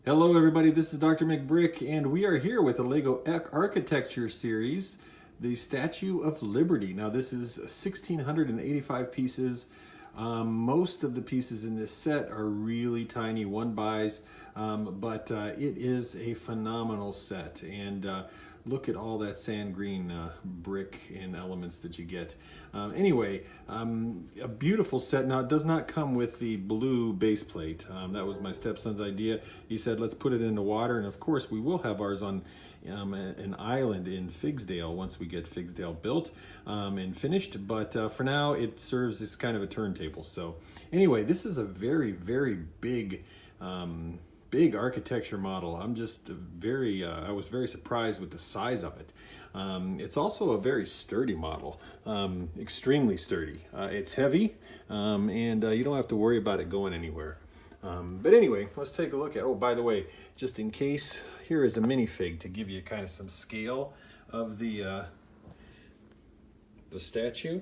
Hello everybody, this is Dr. McBrick and we are here with the Lego Architecture series, the Statue of Liberty. Now this is 1,685 pieces. Most of the pieces in this set are really tiny one-bys, but it is a phenomenal set. And look at all that sand green brick and elements that you get. Anyway, a beautiful set. Now it does not come with the blue base plate. That was my stepson's idea. He said, let's put it in the water. And of course we will have ours on an island in Figsdale once we get Figsdale built and finished. But for now it serves as kind of a turntable. So anyway, this is a very, very big architecture model. I'm just I was very surprised with the size of it. It's also a very sturdy model, extremely sturdy. It's heavy, and you don't have to worry about it going anywhere. But anyway, let's take a look at, oh, by the way, just in case, here is a minifig to give you kind of some scale of the statue.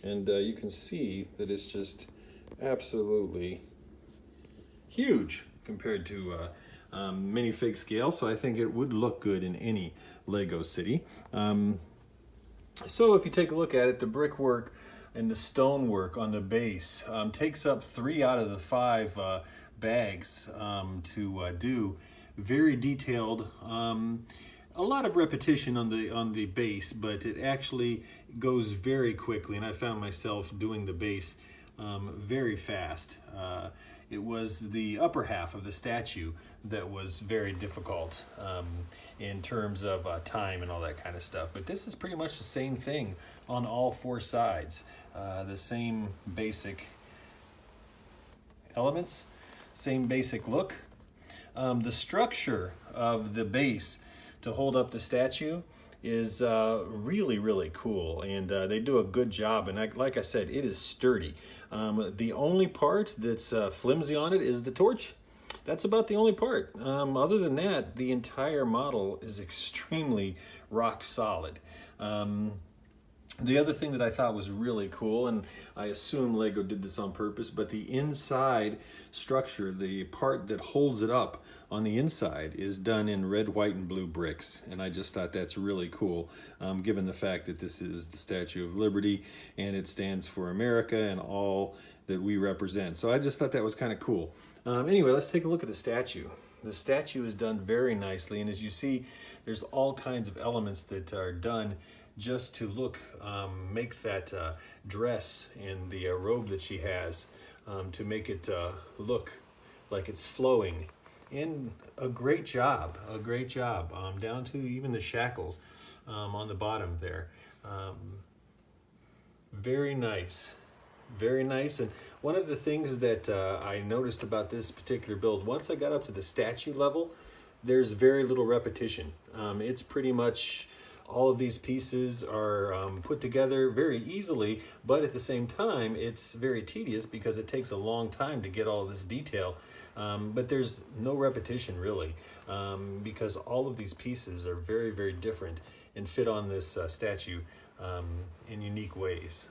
And you can see that it's just absolutely huge compared to minifig scale, so I think it would look good in any Lego city. So if you take a look at it, the brickwork and the stonework on the base takes up 3 out of the 5 bags to do. Very detailed. A lot of repetition on the base, but it actually goes very quickly, and I found myself doing the base very fast. It was the upper half of the statue that was very difficult in terms of time and all that kind of stuff. But this is pretty much the same thing on all 4 sides. The same basic elements, same basic look. The structure of the base to hold up the statue is really, really cool, and they do a good job, and like I said, it is sturdy. The only part that's flimsy on it is the torch. That's about the only part. Other than that, the entire model is extremely rock solid. The other thing that I thought was really cool, and I assume Lego did this on purpose, but the inside structure, the part that holds it up on the inside, is done in red, white, and blue bricks. And I just thought that's really cool, given the fact that this is the Statue of Liberty, and it stands for America and all that we represent. So I just thought that was kind of cool. Anyway, let's take a look at the statue. The statue is done very nicely, and as you see, there's all kinds of elements that are done just to look, make that dress and the robe that she has, to make it look like it's flowing. And a great job, down to even the shackles on the bottom there. Very nice. Very nice. And one of the things that I noticed about this particular build, once I got up to the statue level, there's very little repetition. It's pretty much all of these pieces are put together very easily, but at the same time, it's very tedious because it takes a long time to get all this detail. But there's no repetition really, because all of these pieces are very, very different and fit on this statue in unique ways.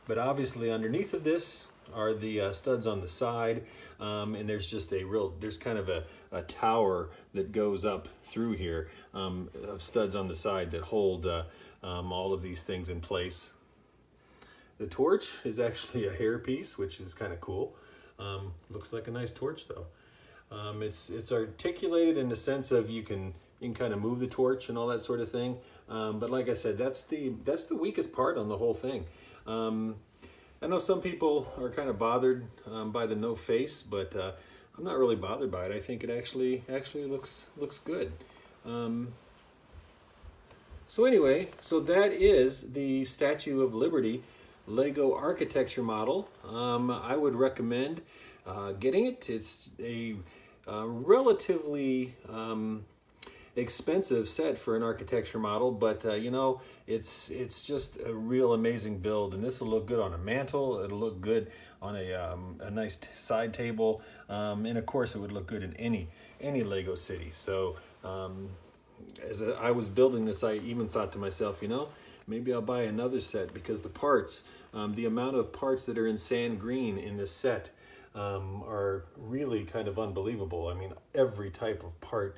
But obviously underneath of this are the studs on the side, and there's just there's kind of a tower that goes up through here of studs on the side that hold all of these things in place. The torch is actually a hairpiece, which is kind of cool. Looks like a nice torch though. It's articulated in the sense of you can kind of move the torch and all that sort of thing. But like I said, that's the weakest part on the whole thing. I know some people are kind of bothered by the no face, but I'm not really bothered by it. I think it actually looks good. So anyway, so that is the Statue of Liberty Lego architecture model. I would recommend getting it. It's a relatively expensive set for an architecture model, but you know, it's just a real amazing build, and this will look good on a mantle. It'll look good on a nice side table, and of course it would look good in any Lego city. So as I was building this, I even thought to myself, you know, maybe I'll buy another set, because the parts, the amount of parts that are in sand green in this set are really kind of unbelievable. I mean, every type of part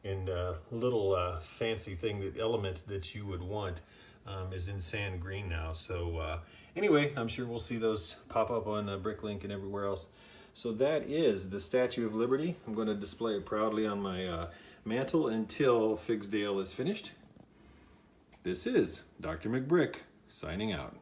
and little fancy thing, element that you would want is in sand green now. So anyway, I'm sure we'll see those pop up on Bricklink and everywhere else. So that is the Statue of Liberty. I'm going to display it proudly on my mantle until Figsdale is finished. This is Dr. McBrick signing out.